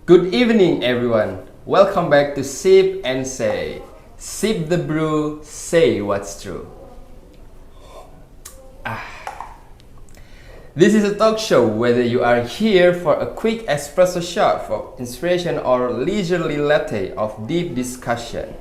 Good evening, everyone. Welcome back to Sip and Say. Sip the brew, say what's true. This is a talk show whether you are here for a quick espresso shot for inspiration or leisurely latte of deep discussion.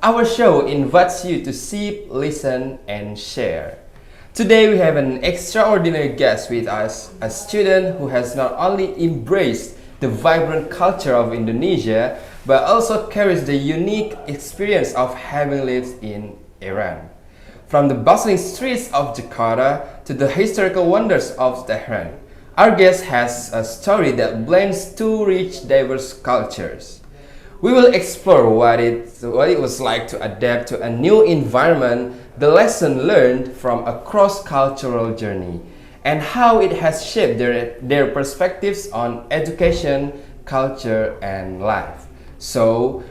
Our show invites you to sip, listen, and share. Today we have an extraordinary guest with us, a student who has not only embraced the vibrant culture of Indonesia, but also carries the unique experience of having lived in Iran. From the bustling streets of Jakarta to the historical wonders of Tehran, our guest has a story that blends two rich, diverse cultures. We will explore what it was like to adapt to a new environment, the lesson learned from a cross-cultural journey, and how it has shaped their perspectives on education, culture, and life. So,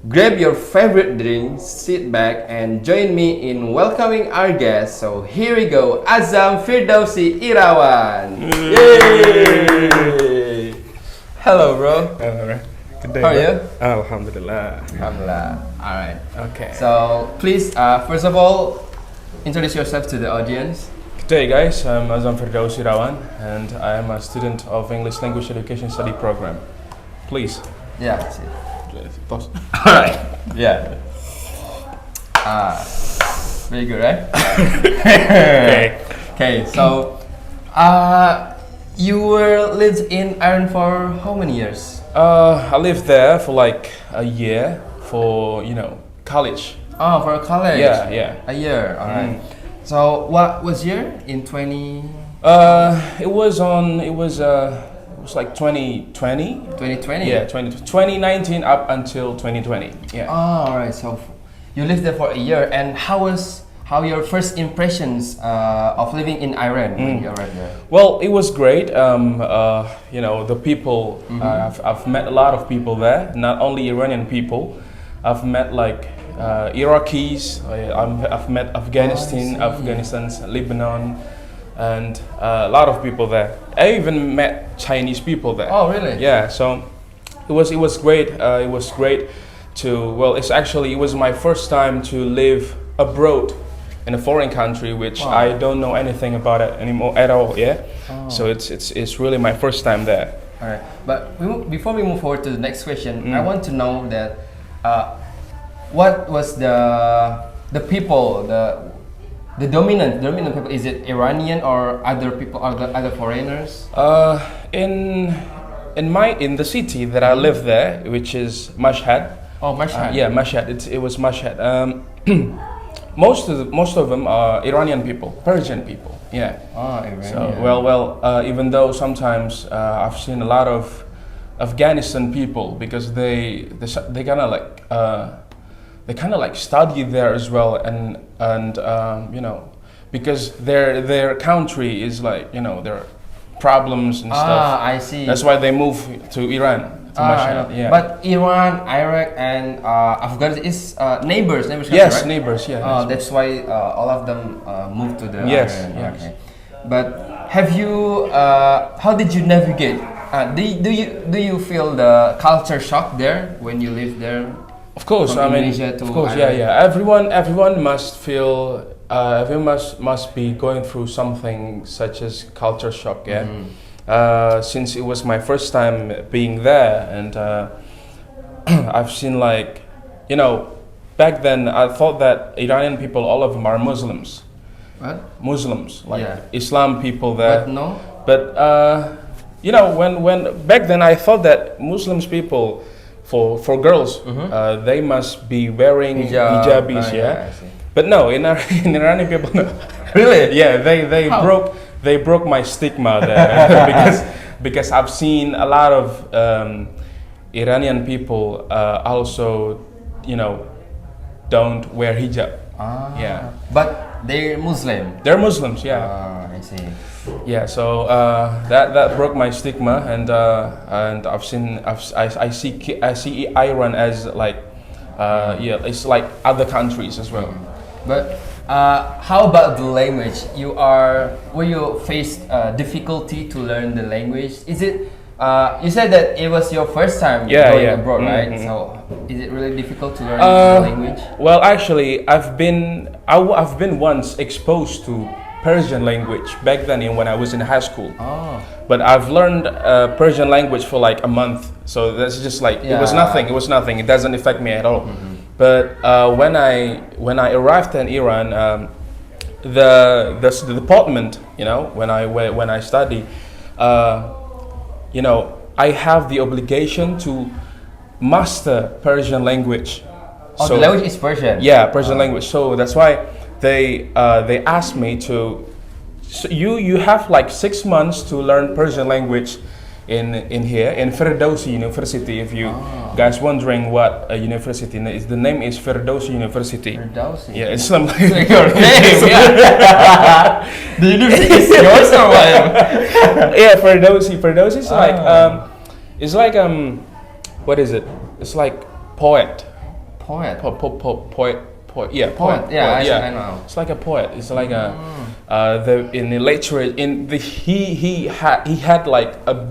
grab your favorite drink, sit back, and join me in welcoming our guest. So here we go, Azzam Firdausi Irawan. Yay! Hello, bro. Hello. Good day. How are you? Alhamdulillah. Alhamdulillah. All right. Okay. So please, first of all, introduce yourself to the audience. Good day, guys. I'm Azzam Firdausi Irawan, and I am a student of English Language Education Study Program. Please. Yeah. That's it. Toss. All right. Yeah. Very good, right? Okay. Okay. So, you were lived in Iran for how many years? I lived there for like a year for college. Oh, for college. Yeah. A year. All right. So, what was year in 20? It was like 2020. 2020. Yeah, 2019 up until 2020. Yeah. Oh, all right. So, you lived there for a year, and how your first impressions of living in Iran when you arrived there? Well, it was great. The people. I've met a lot of people there. Not only Iranian people. I've met like Iraqis. I've met Afghanistan, Lebanon, and a lot of people there. I even met Chinese people there. Oh, really? Yeah. So it was great. It was great to. Well, it was my first time to live abroad in a foreign country, which I don't know anything about it anymore at all. Yeah. Oh. So it's really my first time there. All right. But before we move forward to the next question, I want to know that what was the people, the dominant people? Is it Iranian or other people, other foreigners? In the city that I live there, which is Mashhad. Oh, Mashhad. Yeah, Mashhad. It was Mashhad. Most of them are Iranian people, Persian people. Yeah. Oh, Iranian. So even though sometimes I've seen a lot of Afghanistan people because they kind of like study there as well, and because their country is like there are problems and stuff. Ah, I see. That's why they move to Iran. Yeah. But Iran, Iraq, and Afghanistan is neighbors. Yes, right? neighbors. Yeah. Oh, that's why all of them moved to the Yes. Iran. Yes. Okay. But have you? How did you navigate? Do you feel the culture shock there when you live there? Of course, From I mean, Indonesia to of course, Iran? yeah. Everyone must feel. Everyone must be going through something such as culture shock. Yeah. Since it was my first time being there, and I've seen back then I thought that Iranian people, all of them are Muslims. What? Muslims, like Yeah. Islam people there. But no. But when back then I thought that Muslims people, for girls, they must be wearing hijabis, yeah. I see. But no, in Iranian people, no. Really? Yeah, they broke my stigma there because I've seen a lot of Iranian people also, don't wear hijab. Ah. Yeah. But they're Muslim. They're Muslims, yeah. Ah, I see. Yeah, so that broke my stigma, and I see Iran as like it's like other countries as well. But how about the language? Will you face difficulty to learn the language? Is it You said that it was your first time going abroad, right? So, is it really difficult to learn the language? Well, actually, I've been once exposed to Persian language back then when I was in high school. Oh. But I've learned Persian language for like a month, so that's just like it was nothing. It was nothing. It doesn't affect me at all. But when I arrived in Iran, the department, you know, when I study, you know, I have the obligation to master Persian language. Oh, so, the language is Persian. Yeah, Persian language. So that's why they asked me to. So you have like 6 months to learn Persian language in here in Firdausi University. If you guys wondering what a university is, the name is Firdausi University. Firdausi. Yeah, it's some like your name. Yeah. The university is yours or what? Yeah, Firdausi. Firdausi is like it's like what is it? It's like poet. Poet. Poet. Yeah, poet. Yeah, I know. It's like a poet. It's like a in the literature he had like a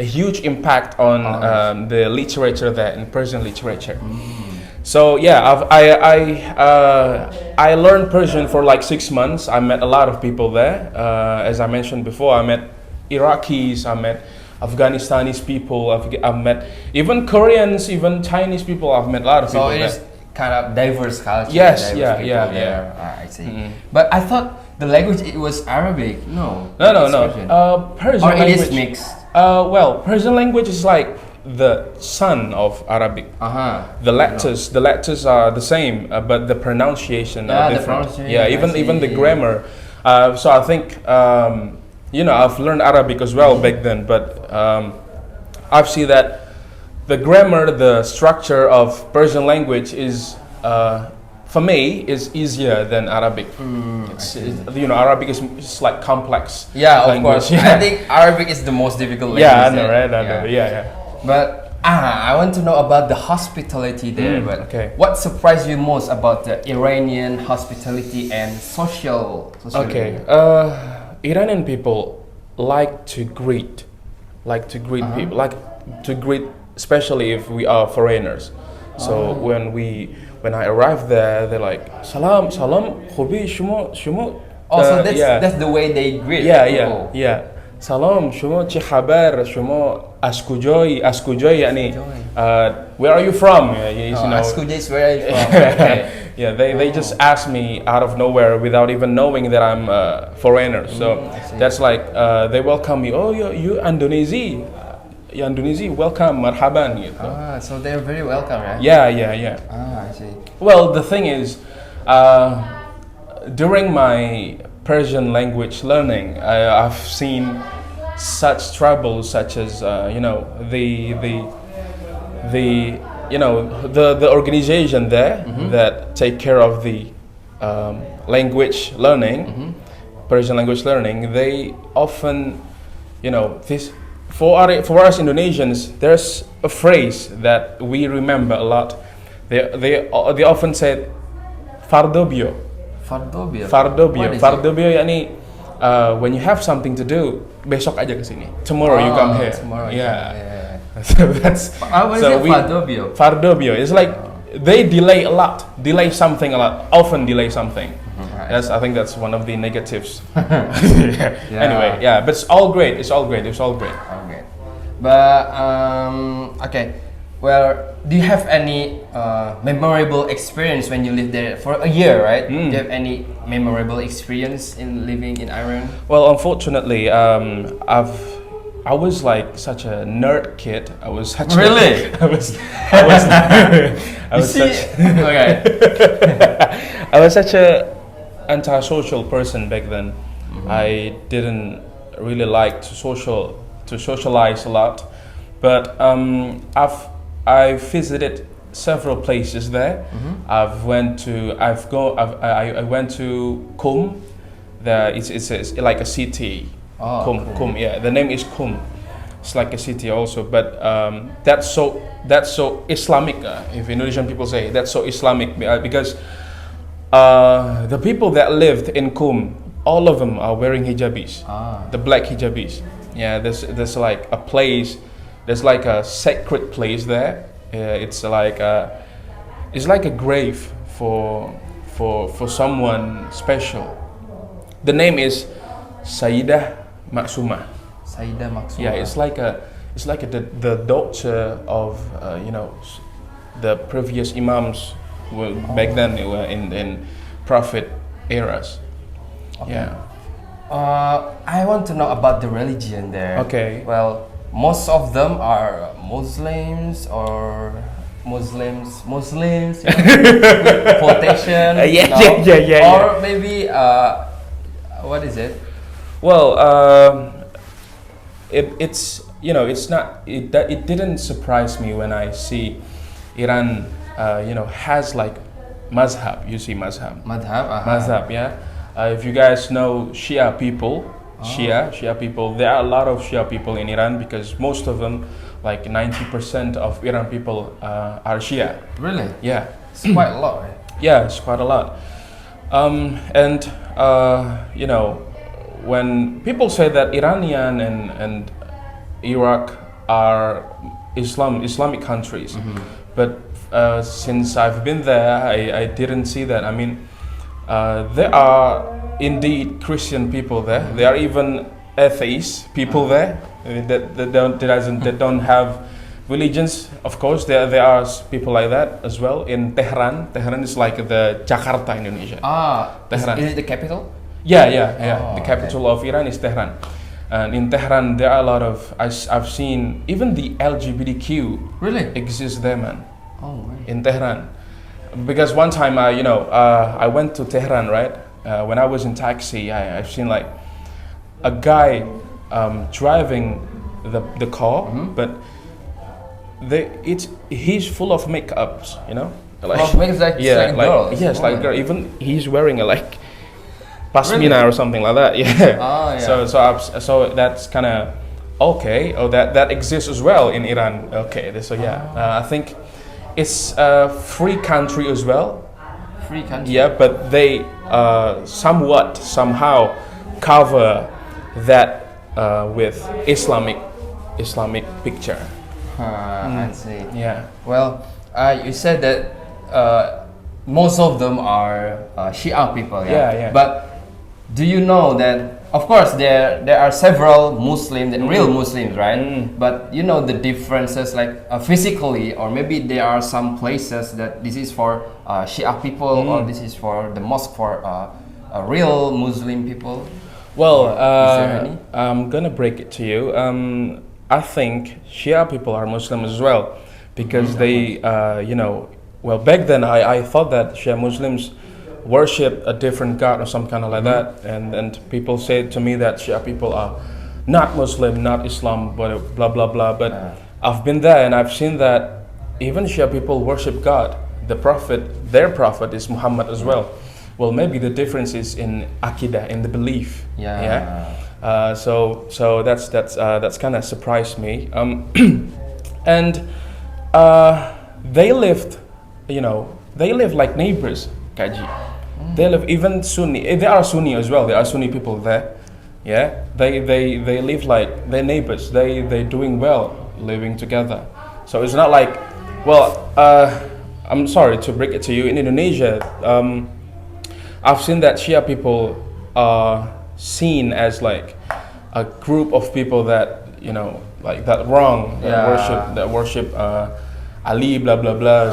huge impact on the literature there, in Persian literature. So yeah, I learned Persian for like 6 months. I met a lot of people there. As I mentioned before, I met Iraqis, I met Afghanistanis people, I've met even Koreans, even Chinese people. I've met a lot of people there. Kind of diverse culture. Yes, I see. But I thought the language it was Arabic. No. No. Persian or language. It is mixed. Well, Persian language is like the son of Arabic. The letters are the same, but the pronunciation are different. Even the grammar. So I think you know, I've learned Arabic as well back then, but I've seen that the grammar, the structure of Persian language is, for me, is easier than Arabic. You know, Arabic is like complex. Yeah, language. Of course. Yeah. I think Arabic is the most difficult language. Yeah, I know, right? I know. Yeah. But I want to know about the hospitality there. What surprised you most about the Iranian hospitality and social? Iranian people like to greet people, like to greet, especially if we are foreigners. So when I arrived there, they're like salam, khobi shumo. So that's the way they greet people. Yeah. Salam, shumo chi khabar, shumo askujoy, yani. Where are you from? You know. Askujoy is where are you from? Okay. Yeah, they just ask me out of nowhere without even knowing that I'm a foreigner. So that's like they welcome me. Oh, you Indonesia. Welcome, marhaban. So they're very welcome, right? Yeah. I see. Well, the thing is, during my Persian language learning, I've seen such troubles, such as you know, the organization there that take care of the language learning, Persian language learning. They often, you know, this. For us Indonesians, there's a phrase that we remember a lot. They often say Fardobio. Fardobio yani when you have something to do, besok aja kesini. Tomorrow you come here. Tomorrow. Yeah. So that's Fardobio. Fardobio. It's like they delay something a lot. Often delay something. I think that's one of the negatives. Anyway, but it's all great. Okay. But okay. Well, do you have any memorable experience when you lived there for a year, right? Do you have any memorable experience in living in Iran? Well, unfortunately, I was like such a nerd kid. I was such really. I was such a antisocial person back then. I didn't really like to socialize a lot, but I visited several places there. I went to Qum. It's like a city. Qum. Yeah, the name is Qum. It's like a city also, but that's so Islamic. If Indonesian people say that's so Islamic, because the people that lived in Qum, all of them are wearing hijabis, the black hijabis. Yeah, there's like a place, there's like a sacred place there. It's like a grave for someone special. The name is Sayyidah Maksumah. Sayyidah Maksumah. Yeah, it's like the daughter of the previous imams back then. They were in Prophet eras. Okay. Yeah. I want to know about the religion there. Okay. Well, most of them are Muslims or Muslims, you know, with quotation. Yeah. Or maybe what is it? Well, it's not. It didn't surprise me when I see Iran, has like mazhab. You see mazhab. Mazhab, yeah. If you guys know Shia people, Shia people, there are a lot of Shia people in Iran because most of them, like 90% of Iran people, are Shia. Really? Yeah. It's quite a lot, right? Yeah, it's quite a lot. When people say that Iranian and Iraq are Islamic countries, but since I've been there, I didn't see that. I mean, there are indeed Christian people there. There are even atheist people there that don't have religions. Of course, there are people like that as well in Tehran. Tehran is like the Jakarta, Indonesia. Tehran. Is it the capital? Yeah. The capital of Iran is Tehran. And in Tehran, there are a lot of, I've seen even the LGBTQ really exists there, man. Oh, right. In Tehran. Because one time, I went to Tehran, right? When I was in taxi, I've seen like a guy driving the car, but he's full of makeups, like girl. Yes, like girl. Even he's wearing a like pasmina or something like that. Yeah. Oh, yeah. So that's kind of okay. Oh, that exists as well in Iran. Okay. So yeah, I think it's a free country as well. Free country. Yeah, but they somehow cover that with Islamic picture. I see. Yeah. Well, you said that most of them are Shia people. Yeah. But do you know that, of course, there are several Muslims, real Muslims, right? But you know the differences, like physically, or maybe there are some places that this is for Shia people, or this is for the mosque for real Muslim people. Well, is there any? I'm gonna break it to you. I think Shia people are Muslim as well, because they, well, back then I thought that Shia Muslims worship a different god or some kind of like that, and people say to me that Shia people are not Muslim, not Islam, but blah blah blah. But I've been there and I've seen that even Shia people worship God. Their prophet is Muhammad as well. Well, maybe the difference is in akidah, in the belief. So that's kind of surprised me. And they lived like neighbors, Kaji. They live even Sunni. They are Sunni as well. There are Sunni people there. Yeah, they live like they're neighbors. They doing well living together. So it's not like, well, I'm sorry to break it to you. In Indonesia, I've seen that Shia people are seen as like a group of people that like that wrong, that worship Ali blah blah blah.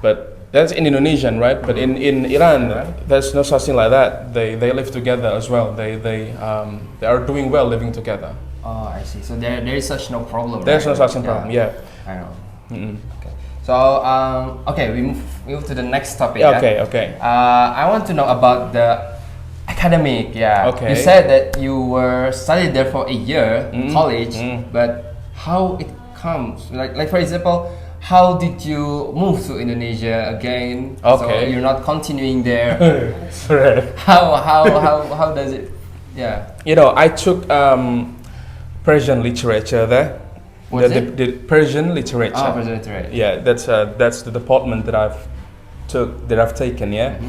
But that's in Indonesian, right? But in Iran, there's no such thing like that. They live together as well. They are doing well living together. Oh, I see. So there is such no problem. There's no such problem. Yeah. I know. Okay. So okay, we move to the next topic. Okay. I want to know about the academic. Yeah. Okay. You said that you were studied there for a year, college, but how it comes? Like for example, how did you move to Indonesia again? Okay. So you're not continuing there. Right. How does it? Yeah. I took Persian literature there. The Persian literature. Oh, Persian literature. Yeah, that's the department that I've taken. Yeah,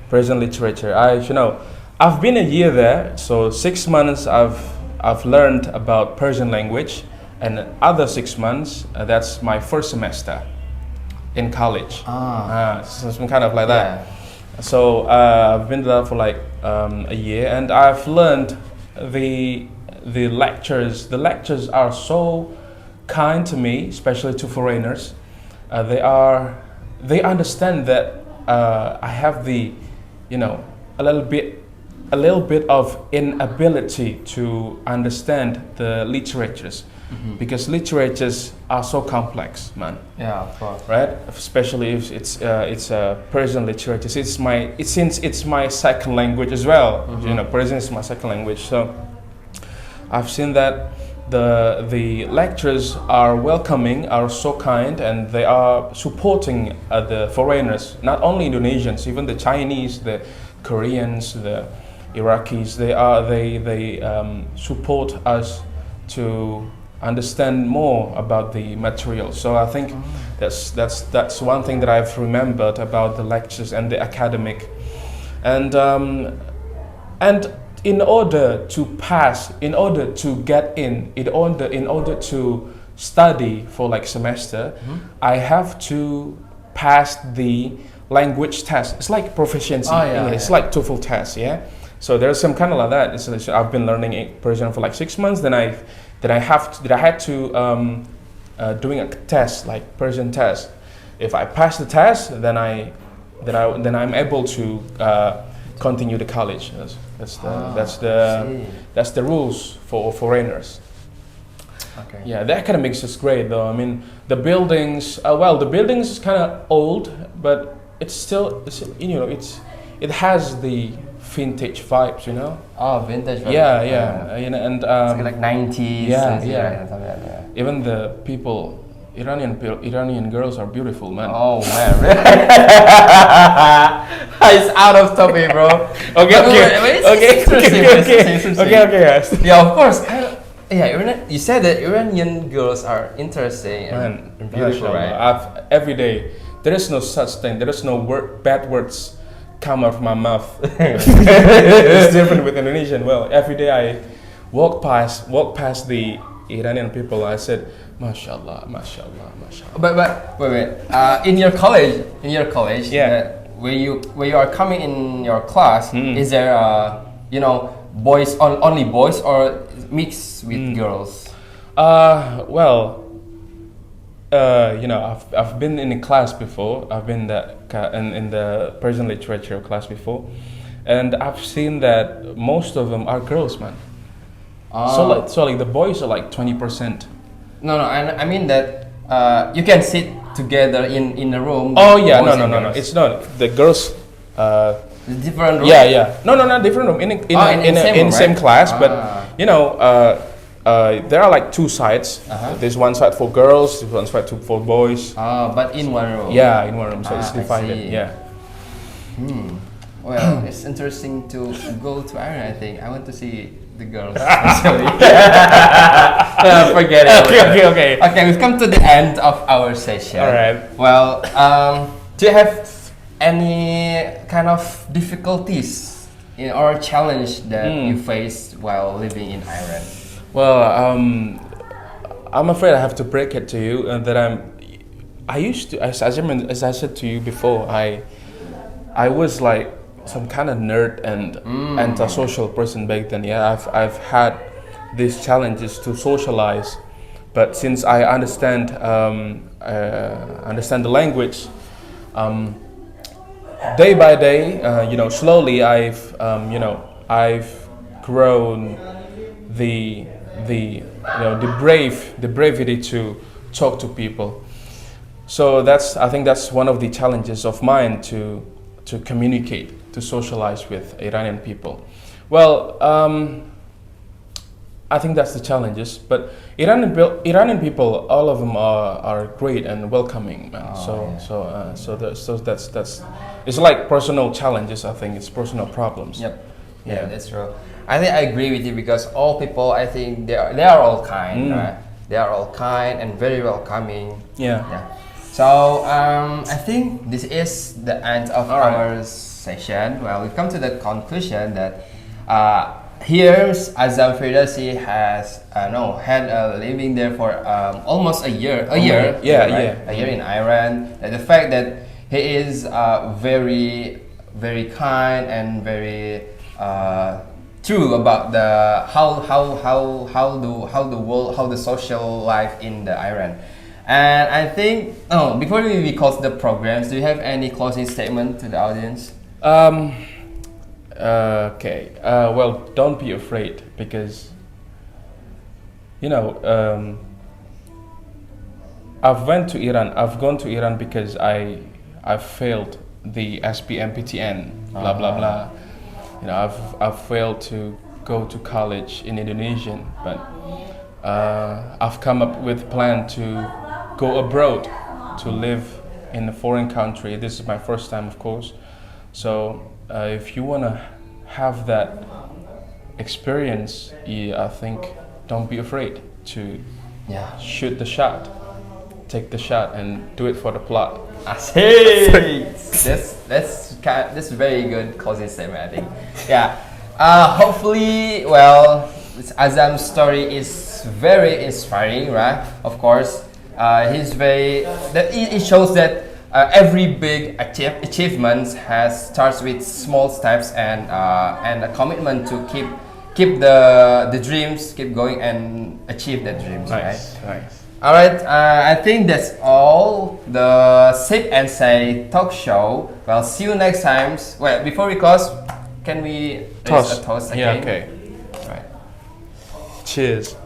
Persian literature. I've been a year there, so 6 months I've I've learned about Persian language, and other 6 months, that's my first semester in college. So it's been kind of like that. So I've been there for like a year, and I've learned the lectures. The lectures are so kind to me, especially to foreigners. They understand that I have the, a little bit of inability to understand the literatures, because literatures are so complex, man. Yeah, of course. Right? Especially if it's Persian literature. Since it's my second language as well. Persian is my second language. So I've seen that the lecturers are welcoming, are so kind, and they are supporting the foreigners, not only Indonesians, even the Chinese, the Koreans, the Iraqis. They support us to understand more about the material. So I think that's one thing that I've remembered about the lectures and the academic, and in order to pass, in order to get in order to study for like semester, I have to pass the language test. It's like proficiency. It's like TOEFL test. Yeah. So there's some kind of like that. I've been learning Persian for like 6 months. Then I had to doing a test, like Persian test. If I pass the test, then I'm able to continue the college. That's the rules for foreigners. Okay. Yeah, the academics is great though. I mean, the buildings. The buildings is kind of old, but it's still, it has the vintage vibes, Vintage vibes. Yeah. And it's like 90s. Yeah. Even the people, Iranian girls are beautiful, man. Oh man, it's out of topic, bro. Okay. Yeah, of course. You said that Iranian girls are interesting and beautiful, right? Every day, there is no such thing. There is no bad words come out of my mouth. It's different with Indonesian. Well, every day I walk past the Iranian people, I said, Mashallah, Mashallah, Mashallah. But wait. In your college, yeah. Where you are coming in your class, is there boys only boys or mixed with girls? I've been in a class before. I've been in the Persian literature class before, and I've seen that most of them are girls, man. So the boys are like 20%. No, I mean that you can sit together in a room. Oh yeah, no. It's not the girls. Different room. Yeah. No, not different room. In the same class, but there are like two sides. There's one side for girls, there's one side for boys. But in one room. Yeah, in one room. So it's divided. Yeah. Well, it's interesting to go to Ireland. I think I want to see the girls. Actually. Forget it. Okay. We've come to the end of our session. All right. Well, do you have any kind of difficulties or challenge that you faced while living in Ireland? Well, I'm afraid I have to break it to you that I used to, as I said to you before, I was like some kind of nerd and antisocial person back then. Yeah, I've had these challenges to socialize, but since I understand the language, day by day, slowly I've grown the bravery to talk to people. So I think that's one of the challenges of mine to communicate, to socialize with Iranian people. Well, I think that's the challenges, but Iranian people, all of them are great and welcoming, man. That's it's like personal challenges. I think it's personal problems. Yep. Yeah, that's true. I think I agree with you because all people, I think they are all kind, right? They are all kind and very welcoming. Yeah. So I think this is the end of our session. Well, we've come to the conclusion that here Azzam Firdausi has had living there for almost a year. Yeah, right? yeah. A year in Iran. The fact that he is very very kind and very true about the how the social life in the Iran. And I think before we close the programs, do you have any closing statement to the audience? Okay. Well, don't be afraid because I've gone to Iran because I failed the SPMPTN, blah blah blah. I've failed to go to college in Indonesian, but I've come up with a plan to go abroad to live in a foreign country. This is my first time, of course. So if you want to have that experience, I think don't be afraid to shoot the shot, take the shot, and do it for the plot. Hey, that's very good closing statement, I think. Yeah. Hopefully, Azzam's story is very inspiring, right? Of course, it shows that every big achievement starts with small steps and a commitment to keep the dreams, keep going and achieve the dreams. Nice, right? nice. All right, I think that's all the Sip and Say talk show. Well, see you next time. Well, before we close, can we raise a toast again? Yeah, okay. All right. Cheers.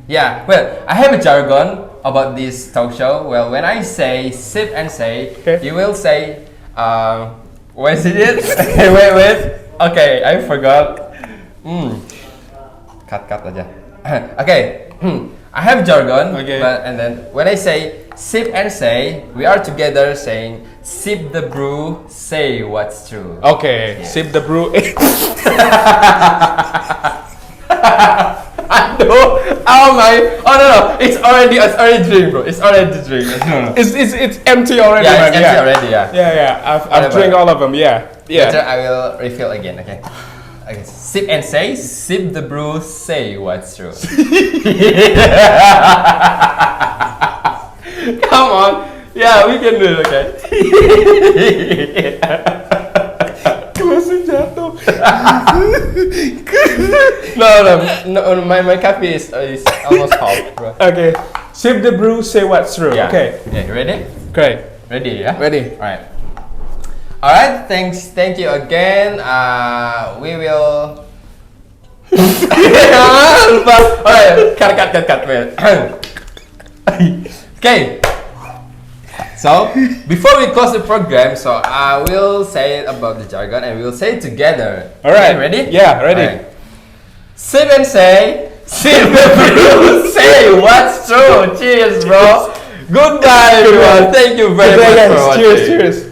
Yeah, well, I have a jargon about this talk show. Well, when I say Sip and Say, you will say, what is it? wait. Okay, I forgot. Cut aja. Okay. I have jargon, and then when I say sip and say, we are together saying sip the brew, say what's true. Okay, sip the brew. Aduh, oh no, it's already drink, bro. It's already drink. It's empty already. Yeah, man. it's empty already. Yeah. I've drank all of them. Yeah. Later I will refill again. Okay. Sip and say, sip the brew, say what's true. Come on. Yeah, we can do it, okay? No, my coffee is almost half, bro. Okay. Sip the brew, say what's true. Yeah. Okay. Yeah, ready? Great. Ready, yeah? Ready. Alright, thank you again. We will. Alright, cut, wait. Okay. So, before we close the program, so I will say about the jargon and we will say it together. Alright. Okay, ready? Yeah, ready. Right. Sip and say, sip the brew, say what's true. Cheers, bro. Goodbye, everyone. Thank you very much for watching. Cheers.